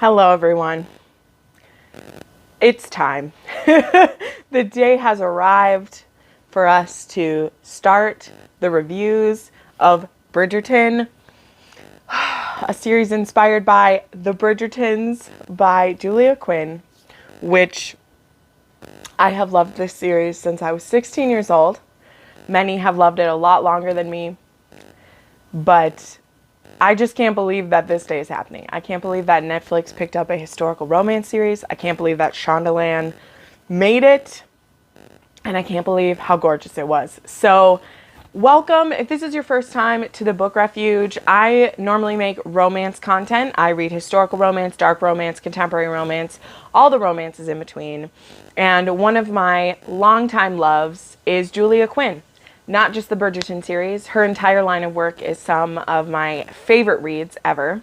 Hello, everyone. It's time. The day has arrived for us to start the reviews of Bridgerton, a series inspired by The Bridgertons by Julia Quinn, which I have loved this series since I was 16 years old. Many have loved it a lot longer than me, but I just can't believe that this day is happening. I can't believe that Netflix picked up a historical romance series. I can't believe that Shondaland made it. And I can't believe how gorgeous it was. So welcome. If this is your first time to the Book Refuge, I normally make romance content. I read historical romance, dark romance, contemporary romance, all the romances in between. And one of my longtime loves is Julia Quinn. Not just the Bridgerton series. Her entire line of work is some of my favorite reads ever.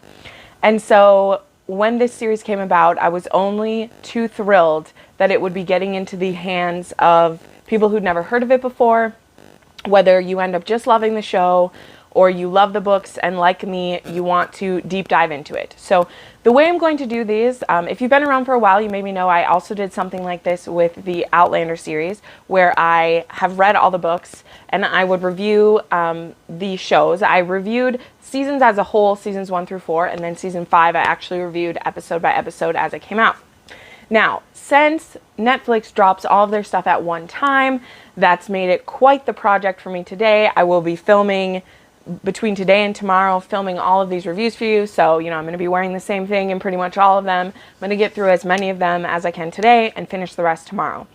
And so when this series came about, I was only too thrilled that it would be getting into the hands of people who'd never heard of it before, whether you end up just loving the show or you love the books and, like me, you want to deep dive into it. So the way I'm going to do these, if you've been around for a while, you maybe know I also did something like this with the Outlander series, where I have read all the books and I would review the shows. I reviewed seasons as a whole, seasons 1 through 4, and then season 5 I actually reviewed episode by episode as it came out. Now, since Netflix drops all of their stuff at one time, that's made it quite the project for me today. I will be filming between today and tomorrow, filming all of these reviews for you. So, I'm going to be wearing the same thing in pretty much all of them. I'm going to get through as many of them as I can today and finish the rest tomorrow.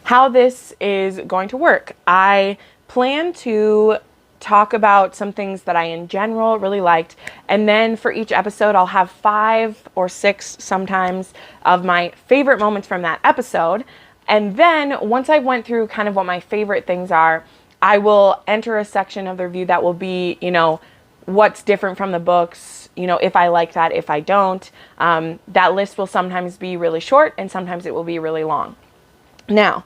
How this is going to work. I plan to talk about some things that I in general really liked, and then for each episode I'll have 5 or 6 sometimes of my favorite moments from that episode. And then once I went through kind of what my favorite things are, I will enter a section of the review that will be, what's different from the books, if I like that, if I don't. That list will sometimes be really short and sometimes it will be really long. Now,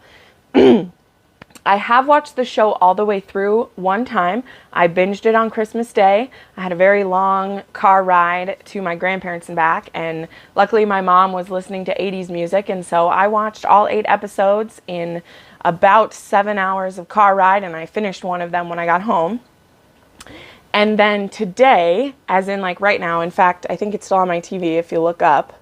I have watched the show all the way through one time. I binged it on Christmas Day. I had a very long car ride to my grandparents and back, and luckily my mom was listening to 80s music, and so I watched all 8 episodes in about 7 hours of car ride, and I finished one of them when I got home. And then today, as in like right now, in fact, I think it's still on my TV if you look up,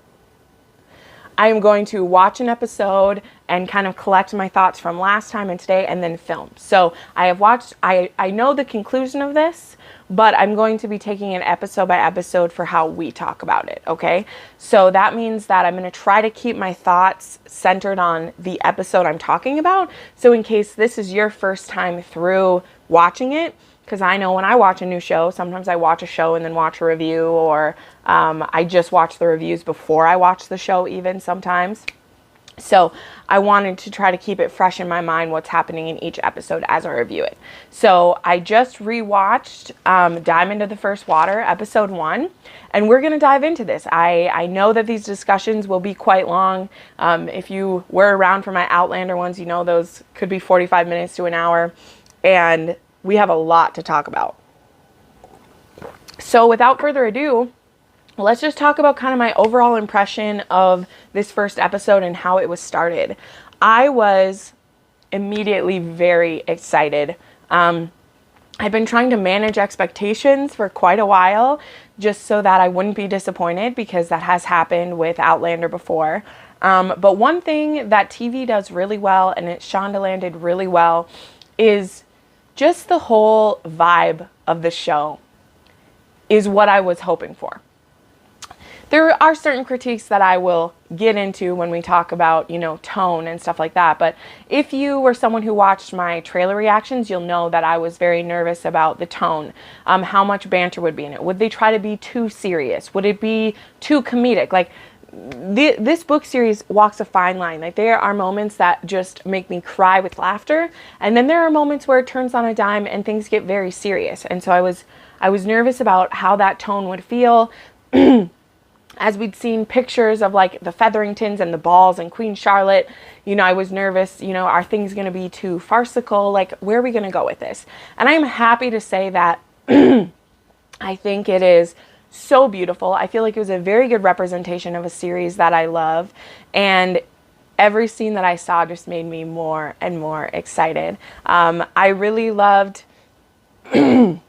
I am going to watch an episode and kind of collect my thoughts from last time and today and then film. So I have watched, I know the conclusion of this, but I'm going to be taking it episode by episode for how we talk about it, okay? So that means that I'm going to try to keep my thoughts centered on the episode I'm talking about. So in case this is your first time through watching it, because I know when I watch a new show, sometimes I watch a show and then watch a review, or I just watch the reviews before I watch the show even sometimes. So I wanted to try to keep it fresh in my mind what's happening in each episode as I review it. So I just rewatched Diamond of the First Water, episode 1, and we're going to dive into this. I know that these discussions will be quite long. If you were around for my Outlander ones, those could be 45 minutes to an hour, and we have a lot to talk about. So without further ado, let's just talk about kind of my overall impression of this first episode and how it was started. I was immediately very excited. I've been trying to manage expectations for quite a while just so that I wouldn't be disappointed, because that has happened with Outlander before. But one thing that TV does really well, and Shondaland did really well, is just the whole vibe of the show is what I was hoping for. There are certain critiques that I will get into when we talk about, tone and stuff like that. But if you were someone who watched my trailer reactions, you'll know that I was very nervous about the tone, how much banter would be in it. Would they try to be too serious? Would it be too comedic? Like, this book series walks a fine line. Like, there are moments that just make me cry with laughter, and then there are moments where it turns on a dime and things get very serious. And so I was nervous about how that tone would feel. As we'd seen pictures of like the Featheringtons and the balls and Queen Charlotte, I was nervous, are things going to be too farcical? Like, where are we going to go with this? And I'm happy to say that I think it is so beautiful. I feel like it was a very good representation of a series that I love, and every scene that I saw just made me more and more excited. I really loved the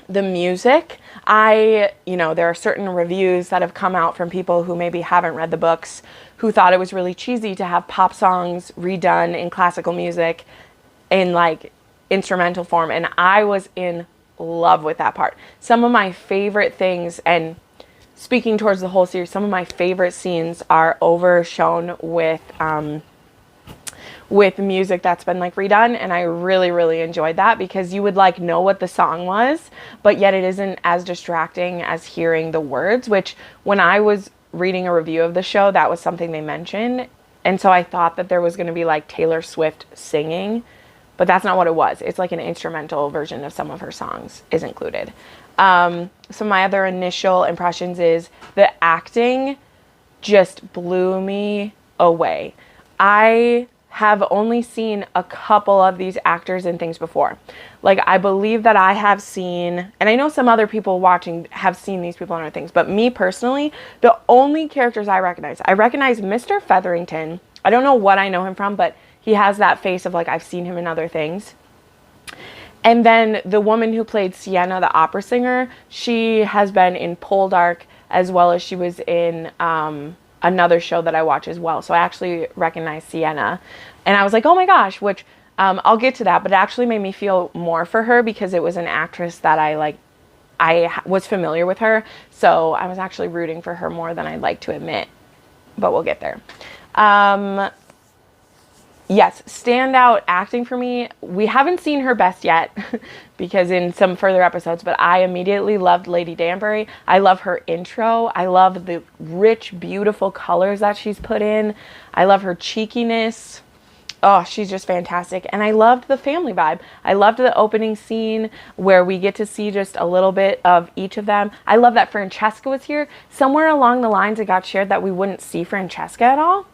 music. There are certain reviews that have come out from people who maybe haven't read the books, who thought it was really cheesy to have pop songs redone in classical music in like instrumental form, and I was in love with that part. Some of my favorite things, and speaking towards the whole series, some of my favorite scenes are overshown with music that's been like redone, and I really, really enjoyed that, because you would like know what the song was, but yet it isn't as distracting as hearing the words, which when I was reading a review of the show, that was something they mentioned, and so I thought that there was going to be like Taylor Swift singing, but that's not what it was. It's like an instrumental version of some of her songs is included. So my other initial impressions is the acting just blew me away. I have only seen a couple of these actors in things before. Like, I believe that I have seen, and I know some other people watching have seen these people in other things, but me personally, the only characters I recognize Mr. Featherington. I don't know what I know him from, but he has that face of like, I've seen him in other things. And then the woman who played Sienna, the opera singer, she has been in Poldark, as well as she was in another show that I watch as well. So I actually recognize Sienna. And I was like, oh my gosh, which I'll get to that. But it actually made me feel more for her, because it was an actress that I was familiar with her. So I was actually rooting for her more than I'd like to admit. But we'll get there. Yes, standout acting for me. We haven't seen her best yet because in some further episodes, but I immediately loved Lady Danbury. I love her intro. I love the rich, beautiful colors that she's put in. I love her cheekiness. Oh, she's just fantastic. And I loved the family vibe. I loved the opening scene where we get to see just a little bit of each of them. I love that Francesca was here. Somewhere along the lines, it got shared that we wouldn't see Francesca at all.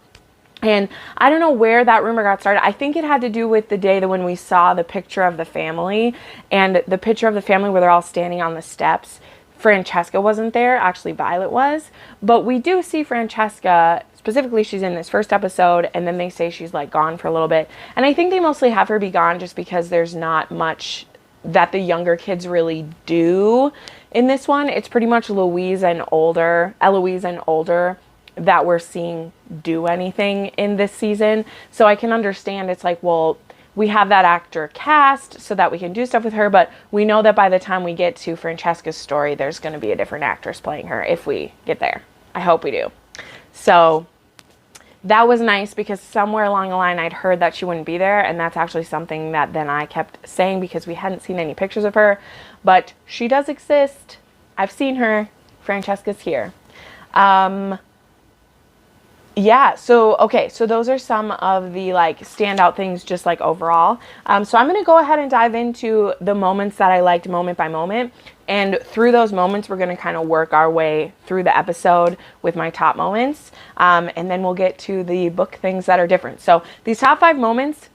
And I don't know where that rumor got started. I think it had to do with the day that when we saw the picture of the family, and the picture of the family where they're all standing on the steps. Francesca wasn't there. Actually, Violet was. But we do see Francesca. Specifically, she's in this first episode, and then they say she's like gone for a little bit. And I think they mostly have her be gone just because there's not much that the younger kids really do in this one. It's pretty much Eloise and older that we're seeing do anything in this season. So I can understand it's like, well, we have that actor cast so that we can do stuff with her, but we know that by the time we get to Francesca's story, there's going to be a different actress playing her if we get there. I hope we do. So that was nice, because somewhere along the line I'd heard that she wouldn't be there, and that's actually something that then I kept saying because we hadn't seen any pictures of her, but she does exist. I've seen her. Francesca's here. Yeah, so those are some of the like standout things just like overall. So I'm going to go ahead and dive into the moments that I liked moment by moment. And through those moments, we're going to kind of work our way through the episode with my top moments. And then we'll get to the book things that are different. So these top 5 moments,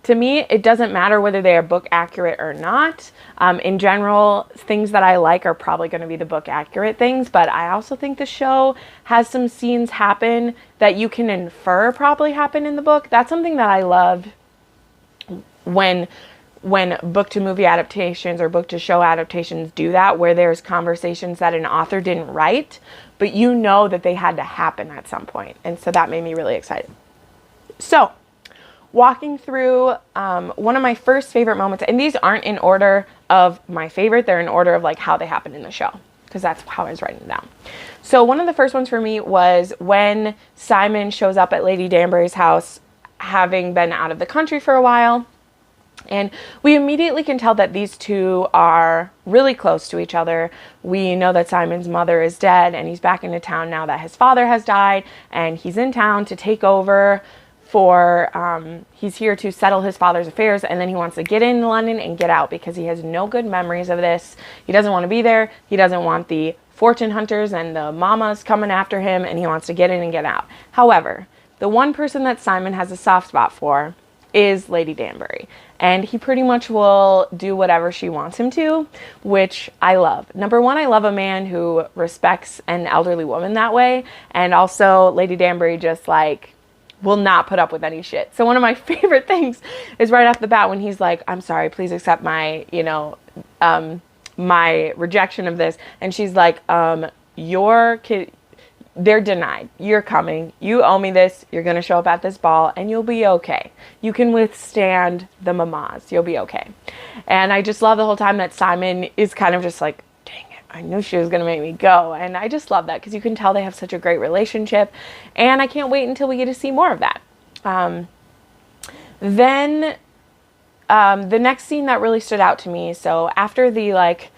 to me, it doesn't matter whether they are book accurate or not. In general, things that I like are probably going to be the book accurate things, but I also think the show has some scenes happen that you can infer probably happen in the book. That's something that I love when book to movie adaptations or book to show adaptations do that, where there's conversations that an author didn't write, but you know that they had to happen at some point. And so that made me really excited. So walking through one of my first favorite moments, and these aren't in order of my favorite, they're in order of like how they happened in the show, because that's how I was writing it down. So one of the first ones for me was when Simon shows up at Lady Danbury's house, having been out of the country for a while. And we immediately can tell that these two are really close to each other. We know that Simon's mother is dead, and he's back into town now that his father has died, and he's in town to take over he's here to settle his father's affairs, and then he wants to get into London and get out because he has no good memories of this. He doesn't want to be there. He doesn't want the fortune hunters and the mamas coming after him, and he wants to get in and get out. However, the one person that Simon has a soft spot for is Lady Danbury. And he pretty much will do whatever she wants him to, which I love. Number one, I love a man who respects an elderly woman that way. And also Lady Danbury just like will not put up with any shit. So one of my favorite things is right off the bat when he's like, I'm sorry, please accept my, my rejection of this. And she's like, your kid, they're denied. You're coming. You owe me this. You're going to show up at this ball and you'll be okay. You can withstand the mamas. You'll be okay. And I just love the whole time that Simon is kind of just like, dang it, I knew she was going to make me go. And I just love that because you can tell they have such a great relationship. And I can't wait until we get to see more of that. Then the next scene that really stood out to me. So after the like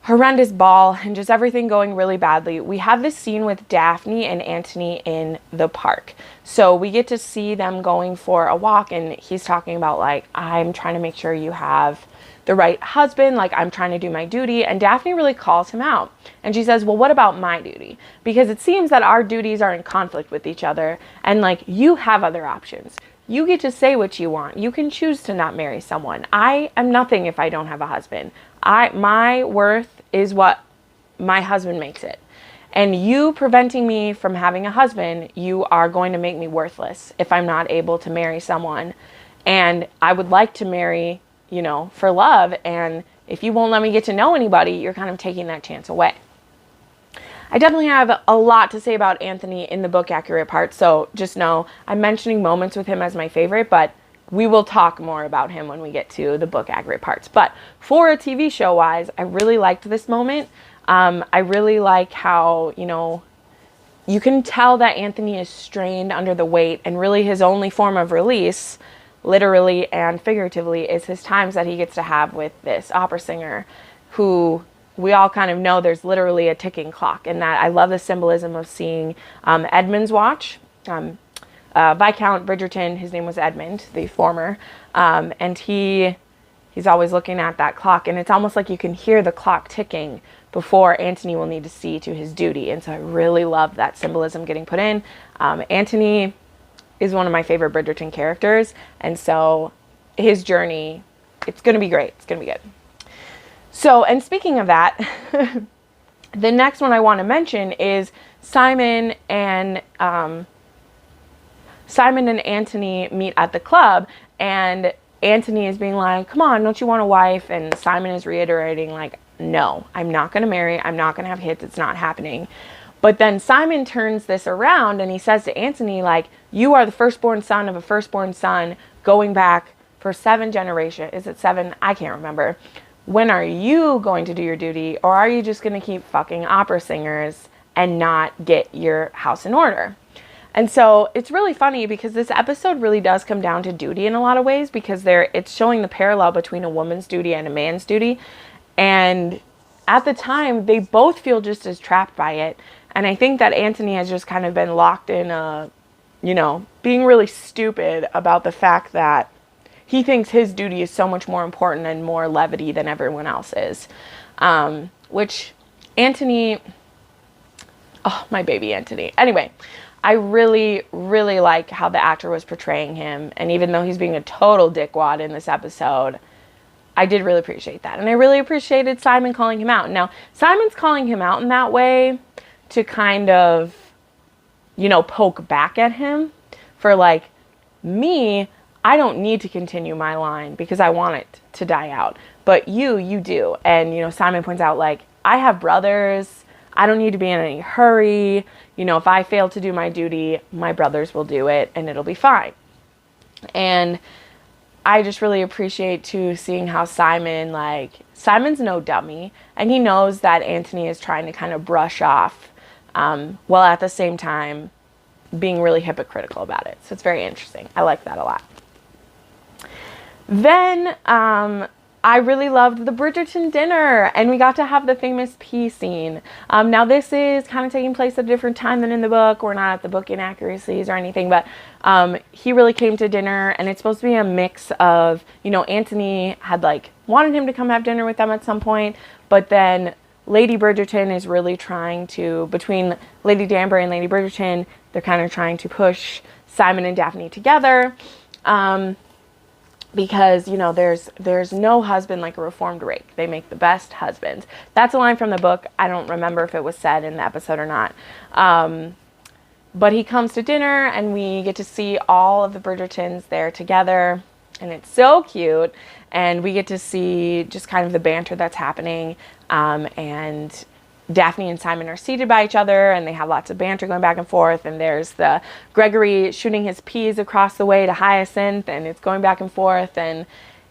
horrendous ball and just everything going really badly, we have this scene with Daphne and Antony in the park. So we get to see them going for a walk and he's talking about like, I'm trying to make sure you have the right husband, like I'm trying to do my duty. And Daphne really calls him out and she says, well, what about my duty? Because it seems that our duties are in conflict with each other and like you have other options. You get to say what you want. You can choose to not marry someone. I am nothing if I don't have a husband. My worth is what my husband makes it. And you preventing me from having a husband, you are going to make me worthless if I'm not able to marry someone. And I would like to marry, for love. And if you won't let me get to know anybody, you're kind of taking that chance away. I definitely have a lot to say about Anthony in the book accurate part. So just know I'm mentioning moments with him as my favorite, but we will talk more about him when we get to the book accurate parts. But for a TV show wise, I really liked this moment. I really like how, you can tell that Anthony is strained under the weight and really his only form of release, literally and figuratively, is his times that he gets to have with this opera singer who we all kind of know there's literally a ticking clock, and that I love the symbolism of seeing Edmund's watch. Viscount Bridgerton, his name was Edmund, the former, and he's always looking at that clock, and it's almost like you can hear the clock ticking before Antony will need to see to his duty. And so I really love that symbolism getting put in. Antony is one of my favorite Bridgerton characters, and so his journey, it's going to be great. It's going to be good. So, and speaking of that, the next one I want to mention is Simon and Antony meet at the club, and Antony is being like, come on, don't you want a wife? And Simon is reiterating like, no, I'm not going to marry. I'm not going to have kids. It's not happening. But then Simon turns this around and he says to Antony, like, you are the firstborn son of a firstborn son going back for 7 generations. Is it 7? I can't remember. When are you going to do your duty, or are you just going to keep fucking opera singers and not get your house in order? And so it's really funny because this episode really does come down to duty in a lot of ways, because it's showing the parallel between a woman's duty and a man's duty. And at the time, they both feel just as trapped by it. And I think that Antony has just kind of been locked in being really stupid about the fact that he thinks his duty is so much more important and more levity than everyone else's. Which Antony, oh, my baby Antony. Anyway, I really, really like how the actor was portraying him. And even though he's being a total dickwad in this episode, I did really appreciate that. And I really appreciated Simon calling him out. Now, Simon's calling him out in that way to kind of, poke back at him for like, me, I don't need to continue my line because I want it to die out. But you do. And, Simon points out, like, I have brothers. I don't need to be in any hurry. If I fail to do my duty, my brothers will do it and it'll be fine. And I just really appreciate, too, seeing how Simon's no dummy. And he knows that Antony is trying to kind of brush off while at the same time being really hypocritical about it. So it's very interesting. I like that a lot. Then I really loved the Bridgerton dinner, and we got to have the famous pea scene. Now this is kind of taking place at a different time than in the book. We're not at the book inaccuracies or anything, but he really came to dinner, and it's supposed to be a mix of, Antony had wanted him to come have dinner with them at some point, but then Lady Bridgerton is really trying to, between Lady Danbury and Lady Bridgerton, they're kind of trying to push Simon and Daphne together. Because, you know, there's no husband like a reformed rake. They make the best husbands. That's a line from the book. I don't remember if it was said in the episode or not. But he comes to dinner, and we get to see all of the Bridgertons there together, and it's so cute. And we get to see just kind of the banter that's happening. And Daphne and Simon are seated by each other, and they have lots of banter going back and forth. And there's the Gregory shooting his peas across the way to Hyacinth, and it's going back and forth. And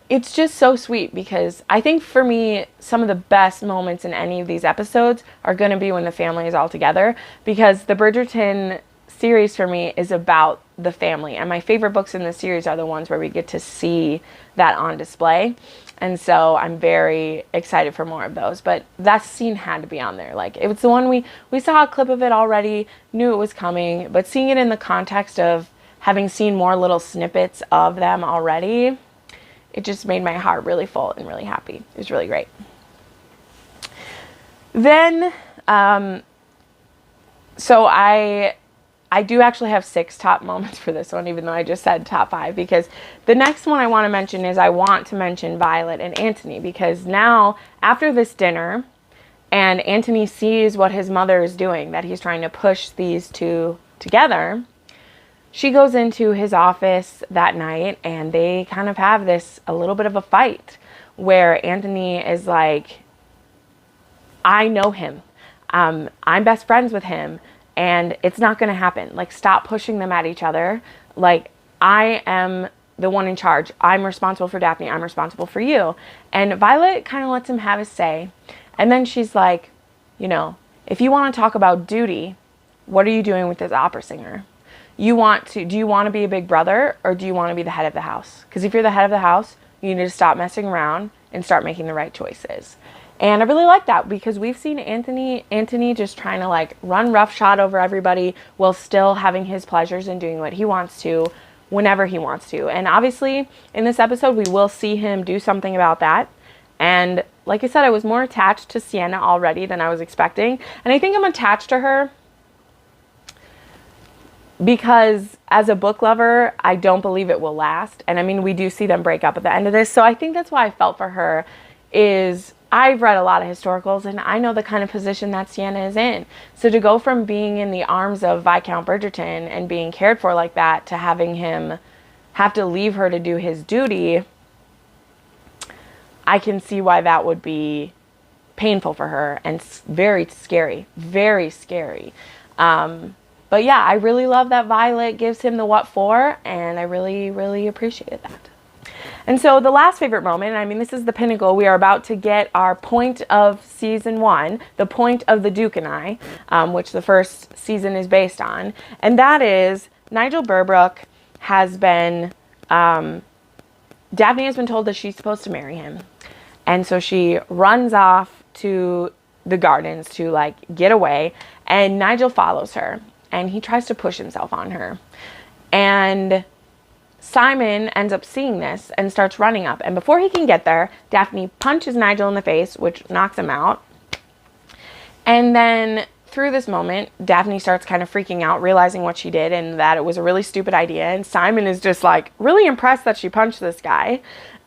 it's just so sweet, because I think for me, some of the best moments in any of these episodes are going to be when the family is all together, because the Bridgerton series for me is about the family, and my favorite books in the series are the ones where we get to see that on display. And so I'm very excited for more of those. But that scene had to be on there. Like, it was the one we saw a clip of it already, knew it was coming, but seeing it in the context of having seen more little snippets of them already, it just made my heart really full and really happy. It was really great. Then, so I do actually have 6 top moments for this one, even though I just said top 5, because the next one I want to mention is I want to mention Violet and Antony, because now after this dinner and Antony sees what his mother is doing, that he's trying to push these two together, she goes into his office that night, and they kind of have a little bit of a fight where Antony is like, I know him. I'm best friends with him. And it's not going to happen. Like, stop pushing them at each other. Like, I am the one in charge. I'm responsible for Daphne. I'm responsible for you. And Violet kind of lets him have his say. And then she's like, you know, if you want to talk about duty, what are you doing with this opera singer? Do you want to be a big brother, or do you want to be the head of the house? Because if you're the head of the house, you need to stop messing around and start making the right choices. And I really like that, because we've seen Antony just trying to like run roughshod over everybody while still having his pleasures and doing what he wants to whenever he wants to. And obviously in this episode, we will see him do something about that. And like I said, I was more attached to Sienna already than I was expecting. And I think I'm attached to her because as a book lover, I don't believe it will last. And I mean, we do see them break up at the end of this. So I think that's why I felt for her is I've read a lot of historicals, and I know the kind of position that Sienna is in. So to go from being in the arms of Viscount Bridgerton and being cared for like that to having him have to leave her to do his duty, I can see why that would be painful for her and very scary, very scary. But yeah, I really love that Violet gives him the what for, and I really, really appreciated that. And so the last favorite moment, I mean, this is the pinnacle. We are about to get our point of season 1, the point of the Duke and I, which the first season is based on. And that is Nigel Berbrook has been, Daphne has been told that she's supposed to marry him. And so she runs off to the gardens to like get away, and Nigel follows her, and he tries to push himself on her. And Simon ends up seeing this and starts running up. And before he can get there, Daphne punches Nigel in the face, which knocks him out. And then through this moment, Daphne starts kind of freaking out, realizing what she did and that it was a really stupid idea. And Simon is just like really impressed that she punched this guy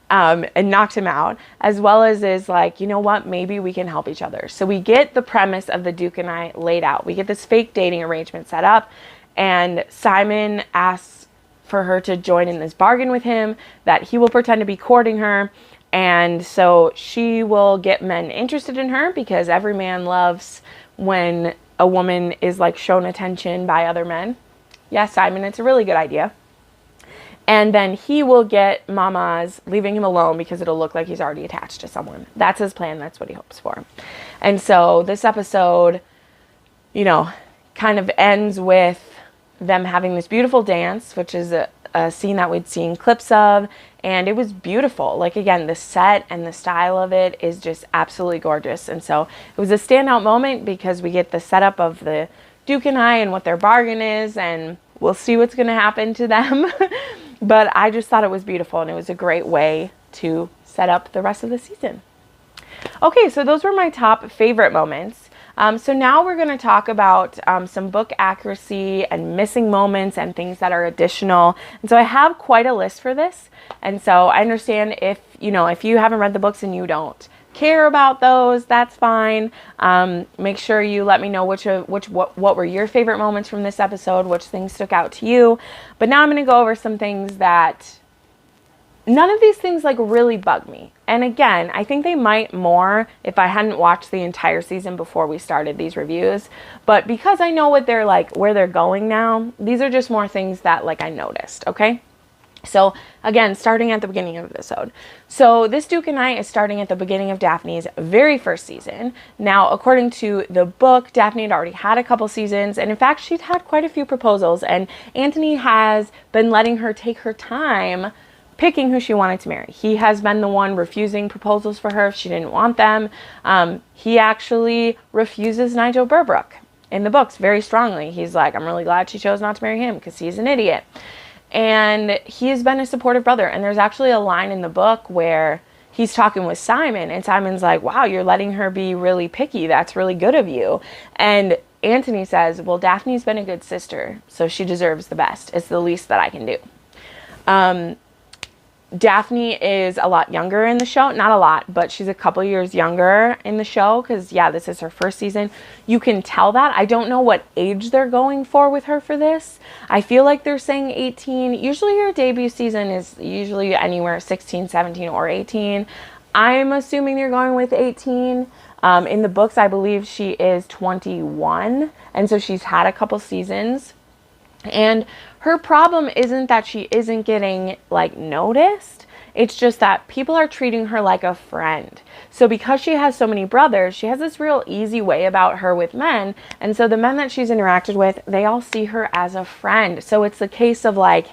and knocked him out, as well as is like, you know what, maybe we can help each other. So we get the premise of the Duke and I laid out. We get this fake dating arrangement set up, and Simon asks for her to join in this bargain with him that he will pretend to be courting her, and so she will get men interested in her, because every man loves when a woman is like shown attention by other men. Yes, Simon, it's a really good idea. And then he will get Mama's leaving him alone because it'll look like he's already attached to someone. That's his plan. That's what he hopes for. And so this episode, you know, kind of ends with them having this beautiful dance, which is a scene that we'd seen clips of, and it was beautiful. Like, again, the set and the style of it is just absolutely gorgeous. And so it was a standout moment because we get the setup of the Duke and I and what their bargain is, and we'll see what's going to happen to them. But I just thought it was beautiful, and it was a great way to set up the rest of the season. Okay, so those were my top favorite moments. So now we're going to talk about some book accuracy and missing moments and things that are additional. And so I have quite a list for this. And so I understand if you haven't read the books and you don't care about those, that's fine. Make sure you let me know what were your favorite moments from this episode, which things stuck out to you. But now I'm going to go over some things that none of these things like really bug me. And again, I think they might more if I hadn't watched the entire season before we started these reviews. But because I know what they're like, where they're going now, these are just more things that like I noticed, okay? So again, starting at the beginning of the episode. So this Duke and I is starting at the beginning of Daphne's very first season. Now, according to the book, Daphne had already had a couple seasons. And in fact, she'd had quite a few proposals. And Anthony has been letting her take her time picking who she wanted to marry. He has been the one refusing proposals for her if she didn't want them. He actually refuses Nigel Burbrook in the books very strongly. He's like, I'm really glad she chose not to marry him because he's an idiot. And he has been a supportive brother. And there's actually a line in the book where he's talking with Simon. And Simon's like, wow, you're letting her be really picky. That's really good of you. And Anthony says, well, Daphne's been a good sister, so she deserves the best. It's the least that I can do. Daphne is a lot younger in the show. Not a lot, but she's a couple years younger in the show because, yeah, this is her first season. You can tell that. I don't know what age they're going for with her for this. I feel like they're saying 18. Usually your debut season is usually anywhere 16, 17, or 18. I'm assuming they're going with 18. In the books, I believe she is 21, and so she's had a couple seasons. And her problem isn't that she isn't getting like noticed. It's just that people are treating her like a friend. So because she has so many brothers, she has this real easy way about her with men. And so the men that she's interacted with, they all see her as a friend. So it's the case of like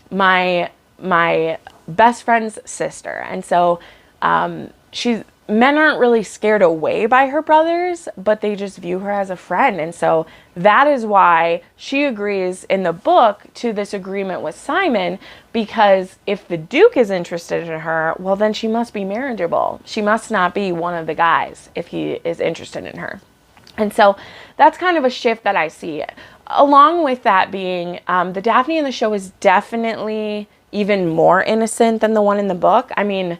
my best friend's sister. And so men aren't really scared away by her brothers, but they just view her as a friend. And so that is why she agrees in the book to this agreement with Simon, because if the Duke is interested in her, well, then she must be marriageable. She must not be one of the guys if he is interested in her. And so that's kind of a shift that I see. Along with that being, the Daphne in the show is definitely even more innocent than the one in the book. I mean,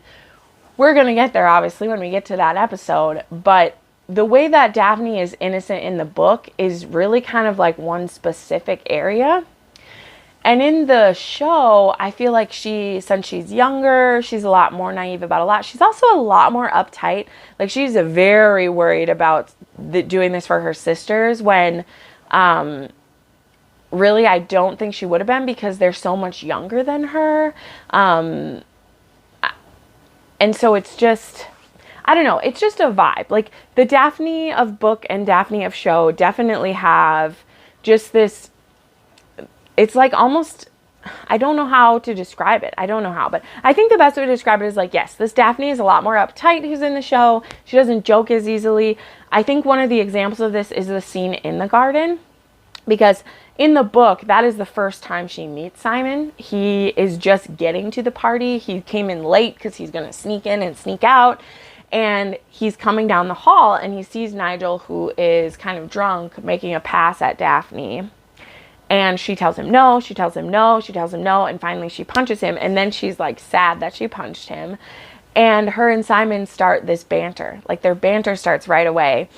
we're going to get there, obviously, when we get to that episode. But the way that Daphne is innocent in the book is really kind of like one specific area. And in the show, I feel like since she's younger, she's a lot more naive about a lot. She's also a lot more uptight. Like, she's very worried about doing this for her sisters when really I don't think she would have been because they're so much younger than her. And so it's just, I don't know, it's just a vibe. Like, the Daphne of book and Daphne of show definitely have just this, it's like almost, I don't know how to describe it. I don't know how, but I think the best way to describe it is like, yes, this Daphne is a lot more uptight who's in the show. She doesn't joke as easily. I think one of the examples of this is the scene in the garden, because in the book, that is the first time she meets Simon. He is just getting to the party. He came in late because he's going to sneak in and sneak out. And he's coming down the hall and he sees Nigel, who is kind of drunk, making a pass at Daphne. And she tells him no, she tells him no, she tells him no. And finally she punches him. And then she's like sad that she punched him. And her and Simon start this banter. Like, their banter starts right away.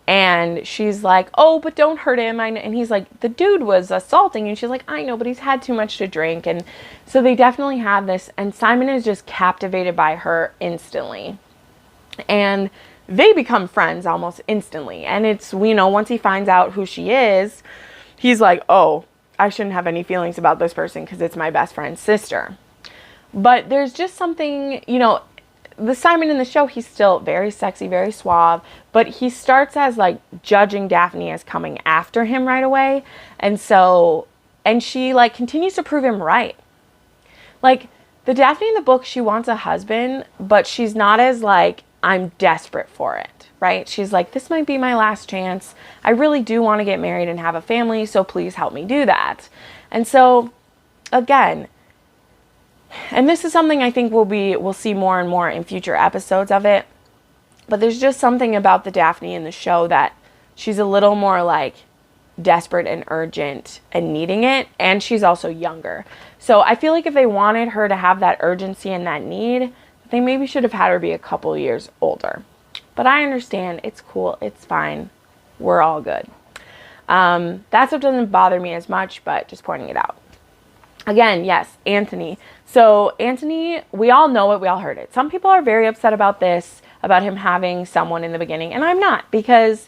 And she's like, oh, but don't hurt him. And he's like, the dude was assaulting you. And she's like, I know, but he's had too much to drink. And so they definitely have this. And Simon is just captivated by her instantly. And they become friends almost instantly. And it's, once he finds out who she is, he's like, oh, I shouldn't have any feelings about this person because it's my best friend's sister. But there's just something, the Simon in the show, he's still very sexy, very suave, but he starts as like judging Daphne as coming after him right away. And she like continues to prove him right. Like, the Daphne in the book, she wants a husband, but she's not as like, I'm desperate for it, right? She's like, this might be my last chance. I really do want to get married and have a family, so please help me do that. And so, again, and this is something I think we'll see more and more in future episodes of it. But there's just something about the Daphne in the show that She's a little more like desperate and urgent and needing it, and she's also younger. So I feel like if they wanted her to have that urgency and that need, they maybe should have had her be a couple years older. But I understand. It's cool. It's fine. We're all good. That stuff doesn't bother me as much, but just pointing it out. Again, yes, Anthony. So Anthony, we all know it. We all heard it. Some people are very upset about this, about him having someone in the beginning. And I'm not, because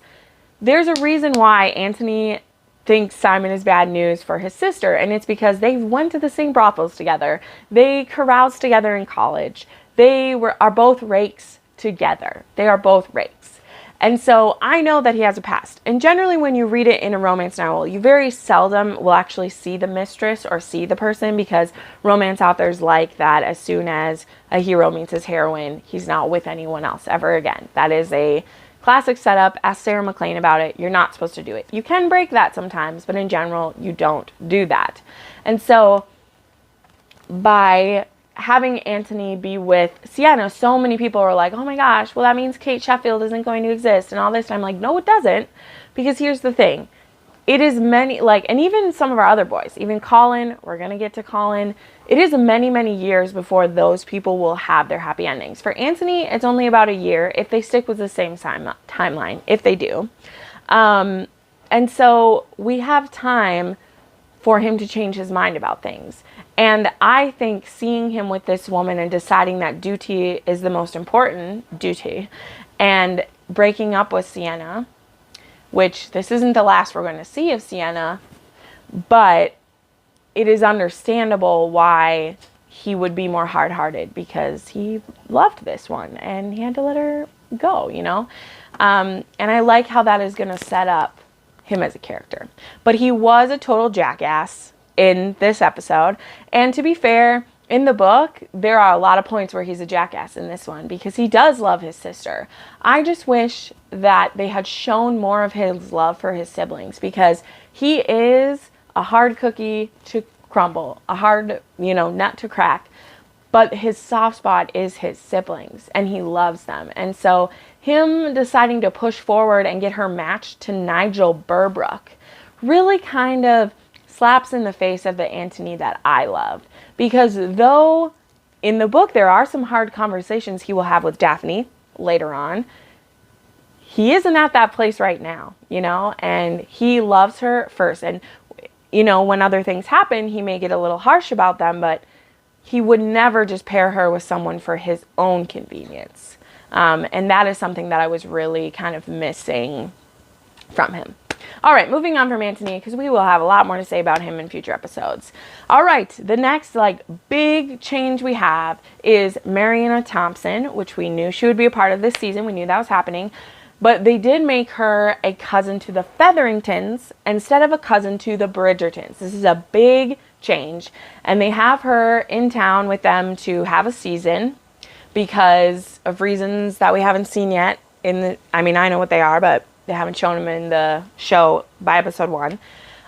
there's a reason why Anthony thinks Simon is bad news for his sister. And it's because they went to the same brothels together. They caroused together in college. They are both rakes together. They are both rakes. And so I know that he has a past. And generally when you read it in a romance novel, you very seldom will actually see the mistress or see the person, because romance authors like that as soon as a hero meets his heroine, he's not with anyone else ever again. That is a classic setup. Ask Sarah McLean about it. You're not supposed to do it. You can break that sometimes, but in general, you don't do that. And so by having Anthony be with Sienna, so many people were like, oh my gosh, well that means Kate Sheffield isn't going to exist and all this. And I'm like, no, it doesn't. Because here's the thing. It is many, like, and even some of our other boys, even Colin, we're going to get to Colin. It is many, many years before those people will have their happy endings. For Anthony, it's only about a year if they stick with the same timeline, if they do. And so we have time for him to change his mind about things. And I think seeing him with this woman and deciding that duty is the most important duty, and breaking up with Sienna, which this isn't the last we're going to see of Sienna, but it is understandable why he would be more hard-hearted, because he loved this one and he had to let her go, you know? And I like how that is going to set up him as a character. But he was a total jackass in this episode. And to be fair, in the book, there are a lot of points where he's a jackass in this one, because he does love his sister. I just wish that they had shown more of his love for his siblings, because he is a hard cookie to crumble, a hard, nut to crack. But his soft spot is his siblings, and he loves them. And so him deciding to push forward and get her matched to Nigel Burbrook really kind of slaps in the face of the Anthony that I loved. Because though in the book there are some hard conversations he will have with Daphne later on, he isn't at that place right now, and he loves her first. And, when other things happen, he may get a little harsh about them, but he would never just pair her with someone for his own convenience. And that is something that I was really kind of missing from him. All right, moving on from Anthony, because we will have a lot more to say about him in future episodes. All right, the next big change we have is Marianna Thompson, which we knew she would be a part of this season. We knew that was happening. But they did make her a cousin to the Featheringtons instead of a cousin to the Bridgertons. This is a big change. And they have her in town with them to have a season because of reasons that we haven't seen yet. I know what they are, but they haven't shown them in the show by episode 1.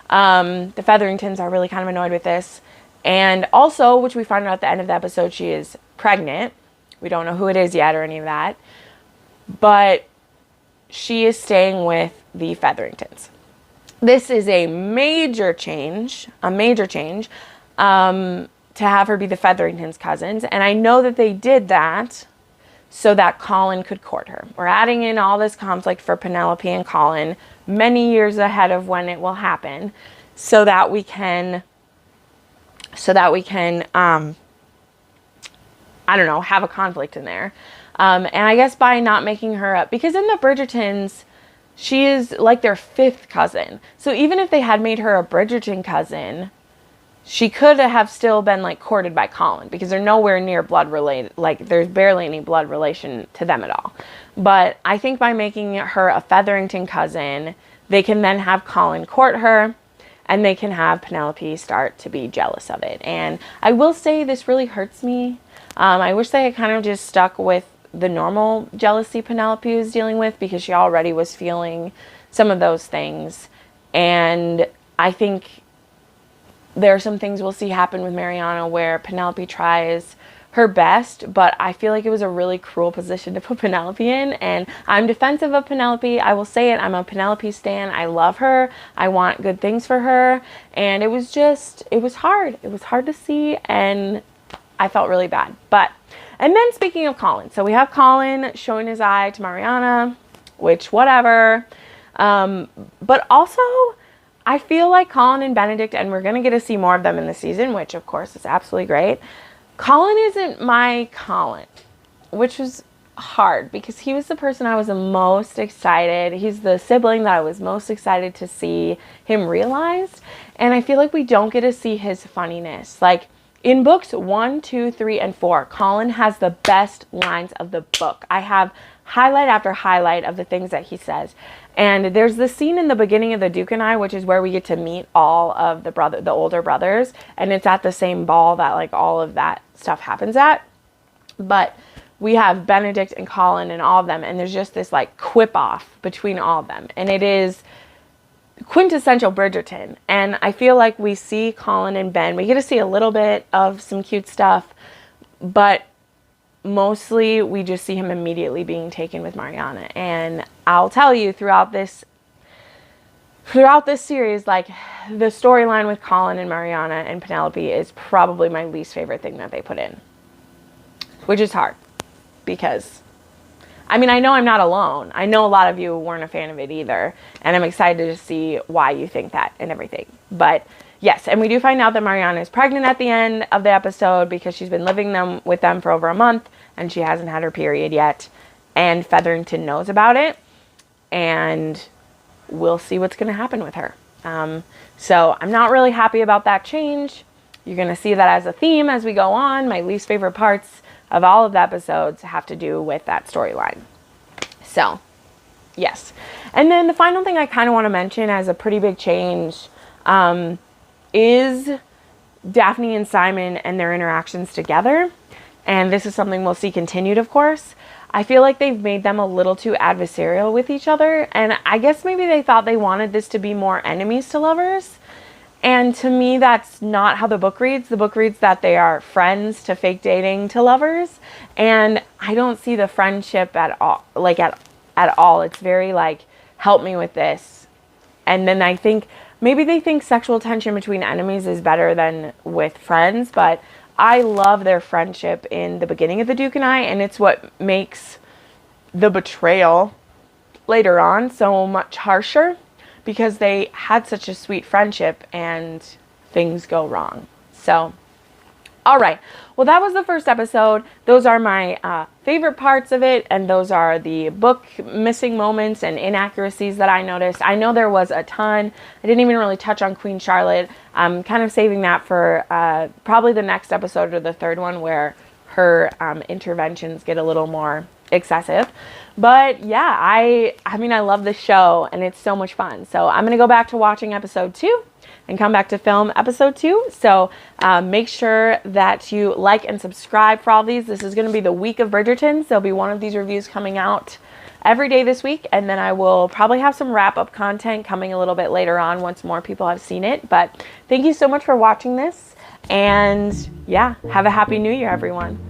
The Featheringtons are really kind of annoyed with this. And also, which we find out at the end of the episode, she is pregnant. We don't know who it is yet or any of that. But she is staying with the Featheringtons. This is a major change, to have her be the Featheringtons' cousins. And I know that they did that so that Colin could court her. We're adding in all this conflict for Penelope and Colin many years ahead of when it will happen, so that we can have a conflict in there. And I guess by not making her up, because in the Bridgertons, she is like their 5th cousin. So even if they had made her a Bridgerton cousin, she could have still been courted by Colin, because they're nowhere near blood related. There's barely any blood relation to them at all. But I think by making her a Featherington cousin, they can then have Colin court her, and they can have Penelope start to be jealous of it. And I will say this really hurts me. I wish they had kind of just stuck with the normal jealousy Penelope was dealing with, because she already was feeling some of those things. And I think there are some things we'll see happen with Marianna where Penelope tries her best, but I feel like it was a really cruel position to put Penelope in, and I'm defensive of Penelope. I will say it. I'm a Penelope stan. I love her. I want good things for her, and it was hard. It was hard to see, and I felt really bad. And then speaking of Colin, so we have Colin showing his eye to Marianna, which whatever, but also I feel like Colin and Benedict, and we're going to get to see more of them in the season, which of course is absolutely great. Colin isn't my Colin, which was hard because he was the person I was the most excited. He's the sibling that I was most excited to see him realized. And I feel like we don't get to see his funniness. Like in books 1, 2, 3, and 4, Colin has the best lines of the book. I have highlight after highlight of the things that he says. And there's this scene in the beginning of The Duke and I, which is where we get to meet all of the older brothers, and it's at the same ball that like all of that stuff happens at. But we have Benedict and Colin and all of them, and there's just this like quip off between all of them, and it is quintessential Bridgerton. And I feel like we see Colin and Ben, we get to see a little bit of some cute stuff, but mostly we just see him immediately being taken with Marianna. And I'll tell you, throughout this series, like the storyline with Colin and Marianna and Penelope is probably my least favorite thing that they put in, which is hard because I mean, I know I'm not alone. I know a lot of you weren't a fan of it either, and I'm excited to see why you think that and everything. But yes, and we do find out that Marianna is pregnant at the end of the episode because she's been living with them for over a month and she hasn't had her period yet. And Featherington knows about it, and we'll see what's going to happen with her. So I'm not really happy about that change. You're going to see that as a theme as we go on. My least favorite parts of all of the episodes have to do with that storyline. So, yes. And then the final thing I kind of want to mention as a pretty big change is Daphne and Simon and their interactions together. And this is something we'll see continued, of course. I feel like they've made them a little too adversarial with each other. And I guess maybe they thought they wanted this to be more enemies to lovers. And to me, that's not how the book reads. The book reads that they are friends to fake dating to lovers. And I don't see the friendship at all, at all. It's very like, help me with this. And then I think maybe they think sexual tension between enemies is better than with friends. But I love their friendship in the beginning of The Duke and I. And it's what makes the betrayal later on so much harsher, because they had such a sweet friendship and things go wrong. So, all right. Well, that was the first episode. Those are my favorite parts of it, and those are the book missing moments and inaccuracies that I noticed. I know there was a ton. I didn't even really touch on Queen Charlotte. I'm kind of saving that for probably the next episode or the third one, where her interventions get a little more excessive. But yeah, I mean, I love this show and it's so much fun. So I'm going to go back to watching episode 2 and come back to film episode 2. So make sure that you like and subscribe for all these. This is going to be the week of Bridgerton. So there'll be one of these reviews coming out every day this week. And then I will probably have some wrap-up content coming a little bit later on once more people have seen it. But thank you so much for watching this. And yeah, have a happy new year, everyone.